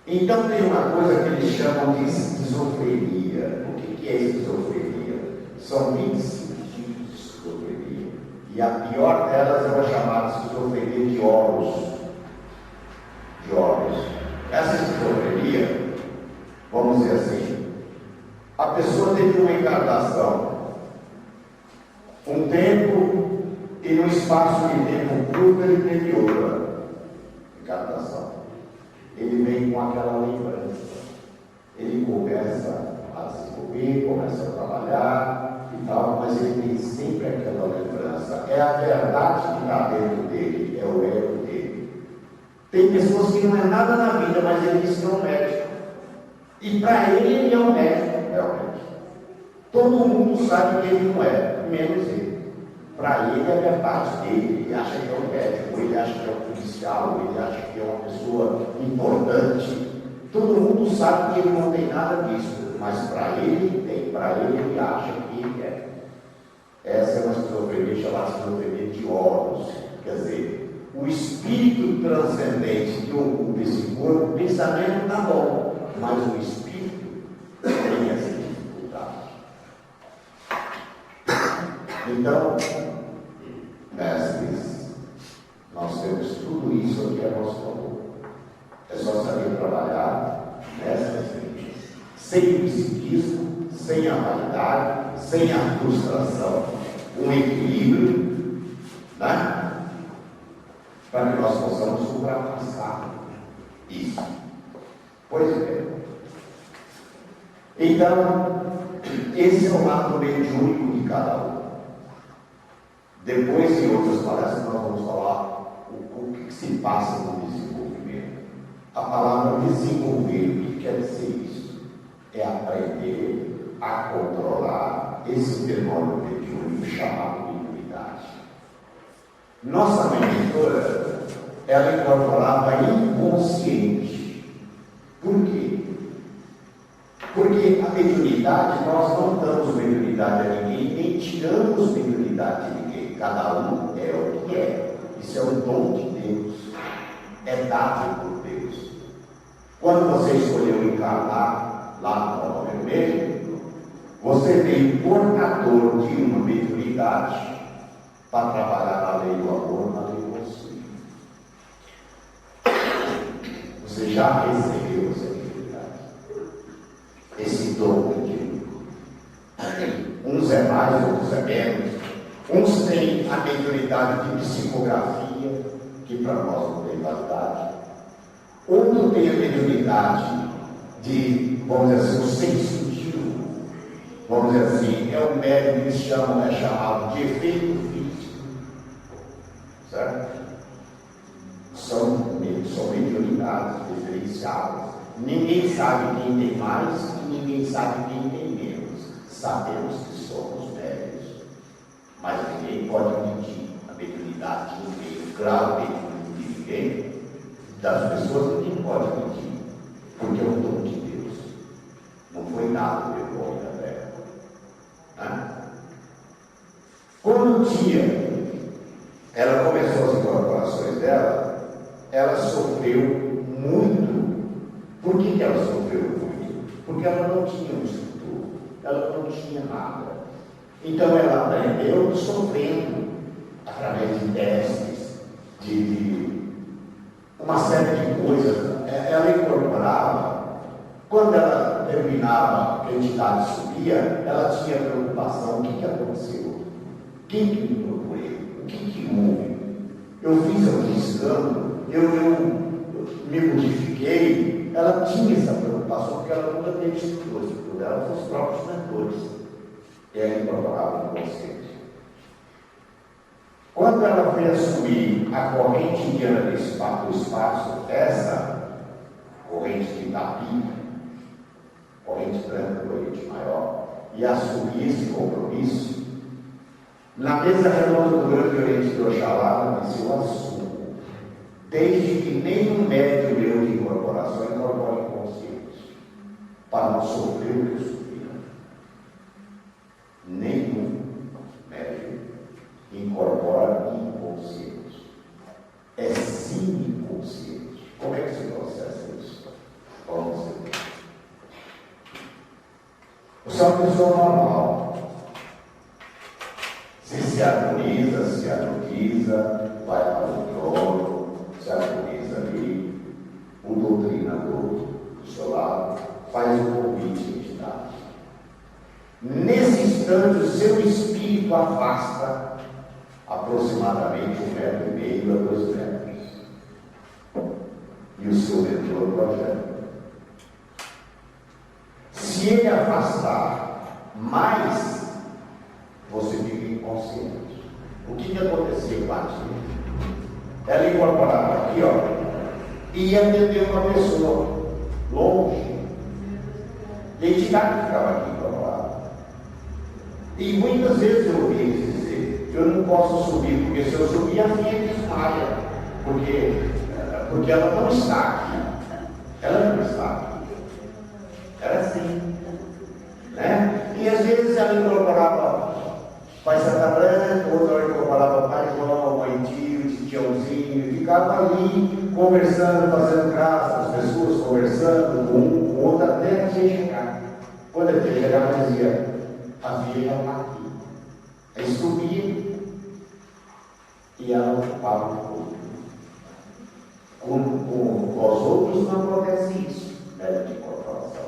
Então tem uma coisa que eles chamam de esquizofrenia. O que é esquizofrenia? São 25 tipos de esquizofrenia. E a pior delas é a chamada esquizofrenia de Horus. Essa esquizofrenia, vamos dizer assim, a pessoa teve uma encarnação, um tempo, e num espaço de tempo curto ele teve outra encarnação. Ele vem com aquela lembrança, ele começa a desenvolver, começa a trabalhar e tal, mas ele tem sempre aquela lembrança. É a verdade que está dentro dele, é o ego dele. Tem pessoas que não é nada na vida, mas ele diz que é um médico. E para ele é um médico, realmente. Todo mundo sabe que ele não é, menos ele. Para ele é a verdade dele, ele acha que é um médico, ele acha que é um policial, ele acha que é uma pessoa importante. Todo mundo sabe que ele não tem nada disso, mas para ele tem, para ele acha que ele é. Essa é uma esquizofrenia chamada esquizofrenia de Horus, quer dizer, o espírito transcendente que ocupa esse corpo, o pensamento está bom, mas o espírito tem essa dificuldade. Então, mestres, nós temos tudo isso aqui a nosso favor. É só saber trabalhar, mestres, sem o psiquismo, sem a vaidade, sem a frustração, um equilíbrio, né? Para que nós possamos ultrapassar isso. Pois é. Então, esse é o lado mediúnico de cada um. Depois, em outras palestras, nós vamos falar o que se passa no desenvolvimento. A palavra desenvolver, o que quer dizer isso? É aprender a controlar esse fenômeno mediúnico chamado mediunidade. Nossa mentora, ela incorporava inconsciente. Por quê? Porque a mediunidade, nós não damos mediunidade a ninguém, nem tiramos mediunidade de ninguém. cada um é o que é. Isso é um dom de Deus, é dado por Deus. Quando você escolheu encarnar lá no Nova Vermelho, você veio portador de uma mediunidade para trabalhar a lei do amor, na lei do auxílio. Você já recebeu essa mediunidade, esse dom mediúnico. Uns é mais, outros é menos. Uns têm a mediunidade de psicografia, que para nós não tem validade. Outro tem a mediunidade de, vamos dizer assim, o senso sutil. Vamos dizer assim, é o médium que eles chamam, é chamado de efeito físico. Certo? São mediunidades diferenciadas. Ninguém sabe quem tem mais e ninguém sabe quem tem menos. Sabemos que somos médiuns, mas ninguém pode medir a mediunidade de ninguém. Claro, de ninguém, das pessoas, ninguém pode medir, porque é um dom de Deus. Não foi nada do homem da terra. Né? Quando um dia ela começou as incorporações dela, ela sofreu muito. Por que ela sofreu muito? Porque ela não tinha um estudo, ela não tinha nada. Então ela aprendeu sofrendo, através de testes, de uma série de coisas. Ela incorporava. Quando ela terminava, a entidade subia, ela tinha preocupação: o que aconteceu? Quem que me procurou? O que houve? Eu fiz algum escândalo? Eu me modifiquei? Ela tinha essa preocupação, porque ela nunca teve estudo. O estudo dela são os próprios mentores. E ela incorporava no consciente. Quando ela foi assumir a corrente indiana do espaço, essa corrente de Tapi, corrente branca do Oriente Maior, e assumir esse compromisso, na mesa redonda do Grande Oriente do Oxalá, ela disse: eu assumo, desde que nenhum médium meu de incorporação incorpore inconsciente, para não sofrer o que eu sofri. Nenhum médium incorpora inconsciente. É sim inconsciente. Como é que se processa isso? Vamos ver. Você é uma pessoa normal. Você se harmoniza, se harmoniza, vai para o trono, se harmoniza ali. O doutrinador do seu lado faz um convite à entidade. Nesse instante, o seu espírito afasta aproximadamente 1,5 metro a 2 metros. E o seu mentor projeta. Se ele afastar mais, você fica inconsciente. O que aconteceu com a tia? Ela incorporava aqui, ó, e ia atender uma pessoa longe. E a entidade ficava aqui incorporada. E muitas vezes eu ouvi eles dizer: eu não posso subir, porque se eu subir a minha desmaia, porque ela não está aqui. Ela não está aqui. Era assim. Né? E às vezes ela incorporava Pai Santa Branca, outra hora incorporava Pai João, Mãe Tio, Tiãozinho, e ficava ali conversando, fazendo graça, as pessoas conversando com um, com outro, até a tia chegar. Quando a tia chegava, ela dizia: a filha já está aqui. Aí subia e ela ocupava o corpo. Com os outros não acontece isso, né, de incorporação.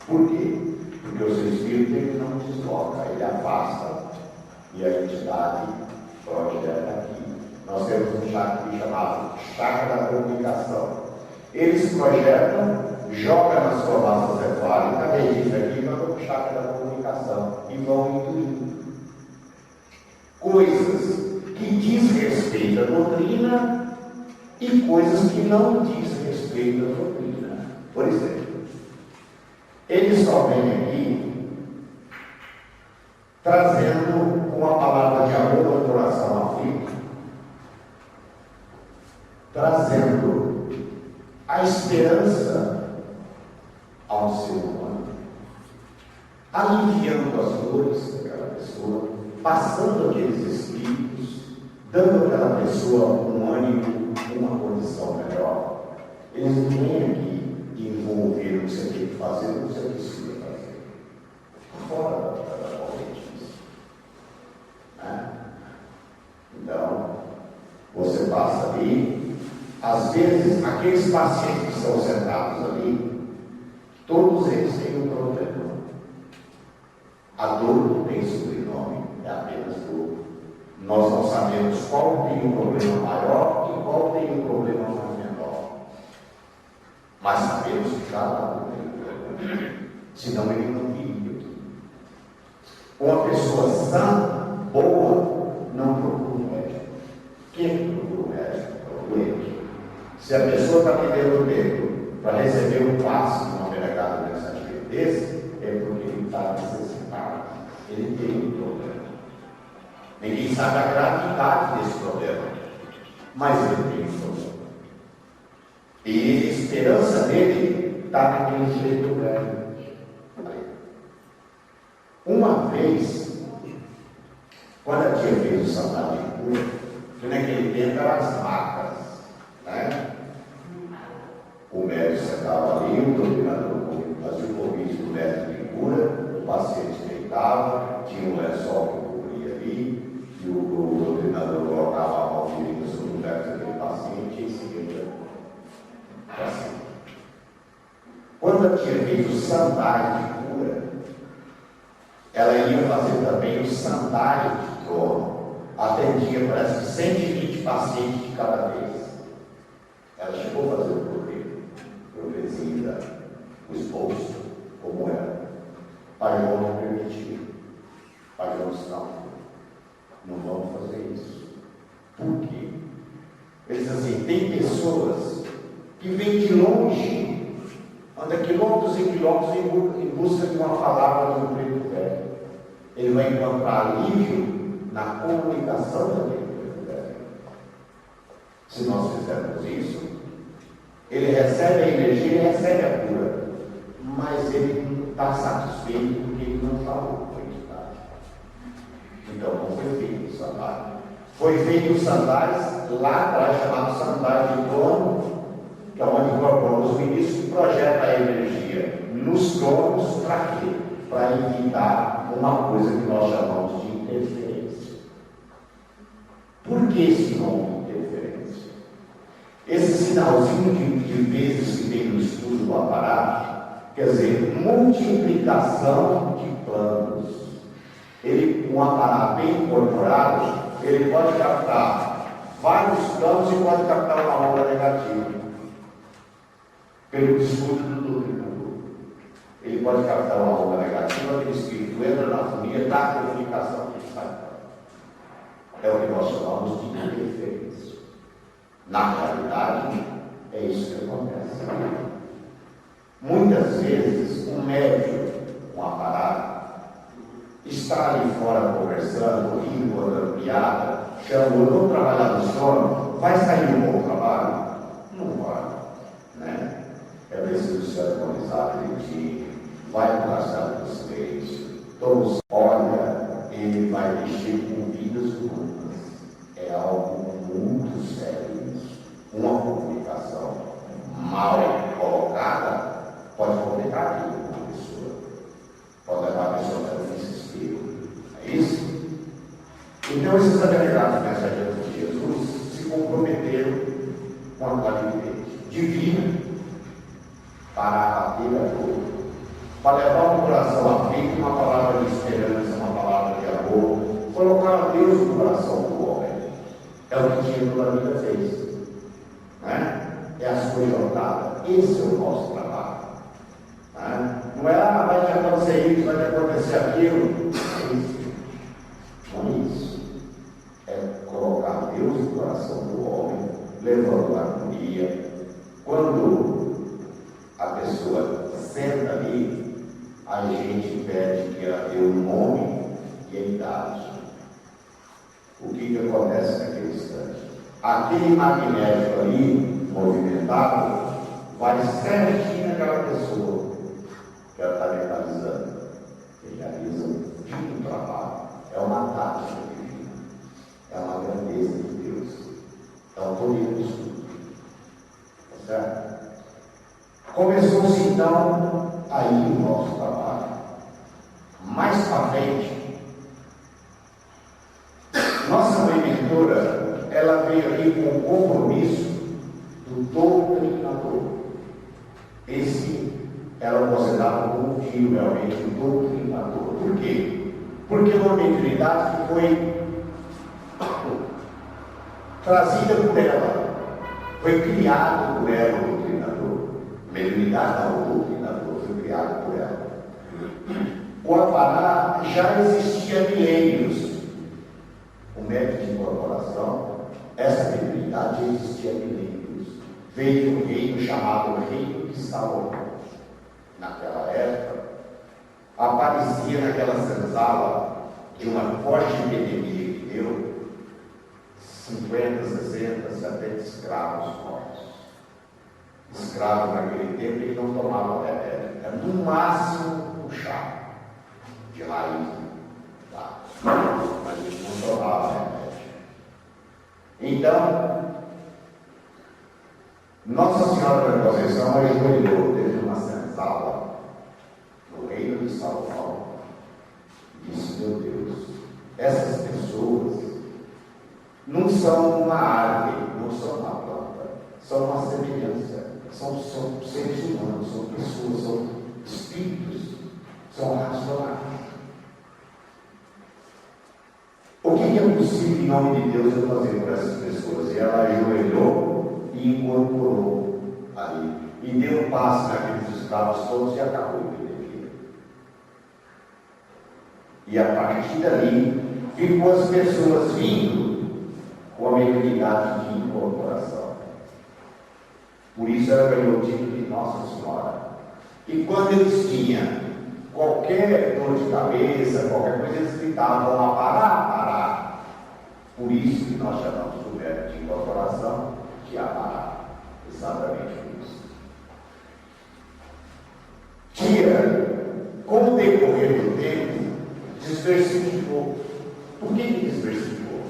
Por quê? Porque o seu espírito ele não desloca, ele afasta e a entidade projeta aqui. Nós temos um chakra chamado chakra da comunicação. Eles projetam, jogam nas suas massas cefálicas, registra aqui e vão para o chakra da comunicação e vão intuindo coisas que diz respeito à doutrina e coisas que não diz respeito à doutrina. Por exemplo, eles só vêm aqui trazendo uma palavra de amor ao coração aflito, trazendo a esperança ao ser humano, aliviando as dores daquela pessoa, passando aqueles espíritos dando àquela pessoa um ânimo, uma condição melhor. Eles não vêm aqui envolver o que você tem que fazer, o que você precisa fazer. Fora da corrente. Né? Então, você passa ali, às vezes, aqueles pacientes que são sentados ali, todos eles têm um problema. A dor não tem sobrenome, é apenas dor. Nós não sabemos qual tem um problema maior e qual tem um problema mais menor. Mas sabemos que cada um tem um problema. Senão ele não viria aqui. Uma pessoa sã, boa, não procura um médico. Quem procura um médico? É o doente. Se a pessoa está perdendo tempo para receber um passe de uma delegada administrativa desse, é porque ele está necessitado. Ele tem um problema. Ninguém sabe a gravidade desse problema, mas ele tem um problema. E a esperança dele está naquele jeito velho. Uma vez, quando a tia fez o sandário de cura, que naquele tempo eram as macas, né? O médico sentava ali, o doutrinador fazia o convite do médico de cura, o paciente deitava, tinha um lençol que cobria ali, e o doutrinador colocava a mão direita sobre o verso daquele paciente e em seguida o paciente. Quando a tia fez o sandário de cura, ela ia fazer também o sandário de trono. Atendia, parece que 120 pacientes de cada vez. Ela chegou a fazer o profecia, o esposo, como era. Pai João não permitiu. Pai João disse, não vamos fazer isso. Por quê? Ele diz assim, tem pessoas que vêm de longe, andam quilômetros e quilômetros em busca de uma palavra do preto velho. Ele vai encontrar alívio na comunicação daquele preto velho. Se nós fizermos isso, ele recebe a energia, ele recebe a cura, mas ele não está satisfeito porque ele não falou com a entidade. Então não foi feito o sandário. Foi feito os sandários lá atrás, chamado sandário de trono, que é onde incorporamos os ministros que projeta a energia nos tronos para quê? Para evitar uma coisa que nós chamamos de interferência. Por que esse nome de interferência? Esse sinalzinho de vezes que tem no estudo do aparato, quer dizer, multiplicação de planos. Ele, um aparato bem incorporado, ele pode captar vários planos e pode captar uma onda negativa. Pelo estudo do doutrinador. Ele pode captar uma onda negativa, aquele espírito entra na fonia, dá a comunicação que sai. É o que nós chamamos de interferência. Na realidade, é isso que acontece. Muitas vezes, um médium, um aparato, está ali fora conversando, rindo, andando piada, chamando, vamos trabalhar no sono, vai sair um bom trabalho? Não vai, né? É preciso se harmonizar direitinho, vai para a sala do silêncio, todos olha, ele vai mexer com vidas humanas. É algo muito sério isso. Uma comunicação mal colocada pode complicar a vida de uma pessoa. Pode levar a pessoa para o desespero. É isso? Então, esses agregados mensageiros de Jesus se comprometeram com a qualidade divina para abater a dor, para levar o coração aflito uma palavra de esperança, uma palavra de amor, colocar a Deus no coração do homem. É o que Jesus da vida fez. Né? É a sua jornada. Esse é o nosso trabalho. Né? Não é, vai te acontecer isso, vai te acontecer aquilo. Não é isso. É colocar Deus no coração do homem, levando a harmonia. Quando a pessoa senta ali, a gente pede que ela dê o nome e a idade. O que acontece naquele instante? Aquele magnético ali, movimentado, vai certinho naquela pessoa que ela está realizando. Ele realiza um fino trabalho. É uma tática divina. É uma grandeza podemos tudo. Tá certo? Começou-se então aí o nosso trabalho. Mais para frente, nossa mãe mentora, ela veio aqui com o compromisso do doutrinador. Esse ela considerava como filho realmente do doutrinador. Por quê? Porque é uma mediunidade que foi trazida por ela, foi criado por ela o doutrinador. Mediunidade não, o doutrinador foi criado por ela. O Apará já existia há milênios. O método de incorporação, essa mediunidade já existia há milênios. Veio de um reino chamado Reino de Salomão. Naquela época, aparecia naquela senzala de uma forte epidemia que deu 50, 60, 70 escravos mortos. Escravo naquele tempo ele não tomava remédio, era no máximo um chá de raiz, tá? Mas ele não tomava remédio. Então, Nossa Senhora da Conceição ajoelhou desde uma senzala no reino de Salomão e disse: meu Deus, essas pessoas não são uma árvore, não são uma planta, são uma semelhança, são seres humanos, são pessoas, são espíritos, são racionais. O que é possível em nome de Deus eu fazer por essas pessoas? E ela ajoelhou e incorporou ali, e deu passo naqueles escravos todos e acabou a epidemia. E a partir dali, ficou as pessoas vindo com a mediunidade de incorporação. Por isso ela ganhou o título de Nossa Senhora. E quando eles tinham qualquer dor de cabeça, qualquer coisa, eles gritavam lá: parar, parar. Por isso que nós chamamos do método de incorporação de Apará. Exatamente por isso. Com o decorrer do tempo, desversificou. Por que desversificou?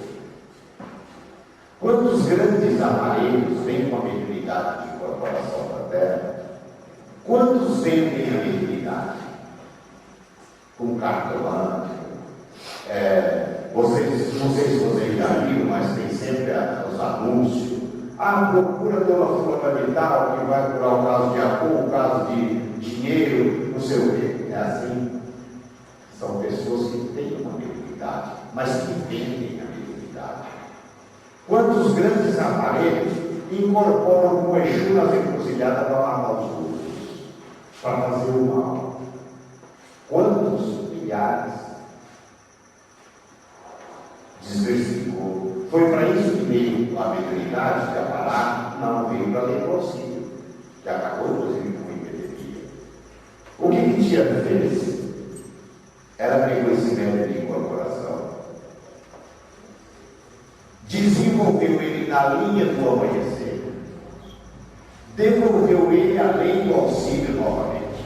Quantos grandes aparelhos vêm com a mediunidade de incorporação da Terra? Quantos vendem a mediunidade? Com cartomante. Não sei se vocês já viram, mas tem sempre os anúncios. Procura pela fulana de tal, que vai curar o caso de amor, o caso de dinheiro, não sei o quê. É assim. São pessoas que têm uma mediunidade, mas que vendem a mediunidade. Quantos grandes aparelhos incorporam o Exu nas encruzilhadas para matar os outros, para fazer o mal? Quantos milhares? Desversificou. Foi para isso que veio a mediunidade de Apará, não veio para ler consigo, que acabou inclusive com epidemia. O que tinha fez? Era reconhecimento de incorporação. Desenvolveu ele na linha do amanhecer, devolveu ele além do auxílio novamente,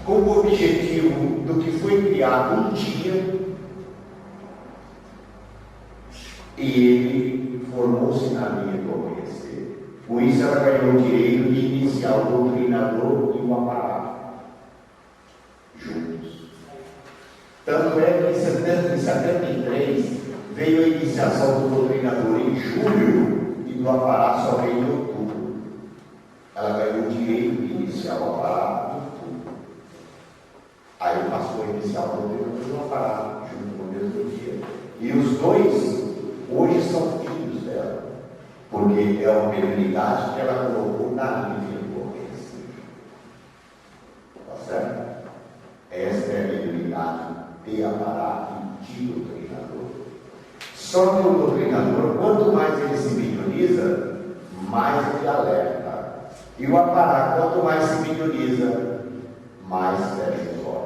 com o objetivo do que foi criado um dia, e ele formou-se na linha do amanhecer. Por isso ela ganhou o direito de iniciar o doutrinador e o Apará juntos. Tanto é que em 73 veio a iniciação do doutrinador em julho e do Apará só veio em outubro. Ela ganhou o direito de iniciar o Apará em outubro. Aí passou a iniciar o doutrinador e o Apará junto no mesmo dia. E os dois hoje são filhos dela, porque é uma mediunidade que ela colocou na linha do conhecimento. Tá certo? Essa é a mediunidade de Apará e de doutrinador. Só que o doutrinador, quanto mais ele se mediuniza, mais ele alerta. E o Apará, quanto mais se mediuniza, mais fecha os olhos.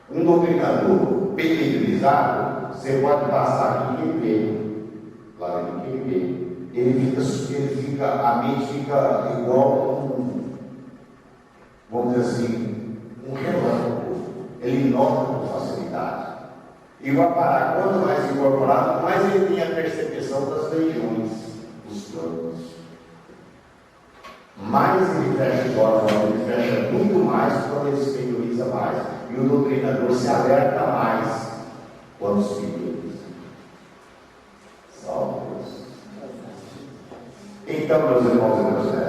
Um doutrinador bem mediunizado, você pode passar aqui e ver, lá dentro que ele vê. A mente fica igual vamos dizer assim, um relâmpago. Ele nota com facilidade. E o aparato, quanto mais incorporado, mais ele tem a percepção das regiões, dos planos. Mais ele fecha os olhos, ele fecha muito mais quando ele se prioriza mais. E o doutrinador se alerta mais quando se prioriza. Salve Deus. Então, meus irmãos e meus netos,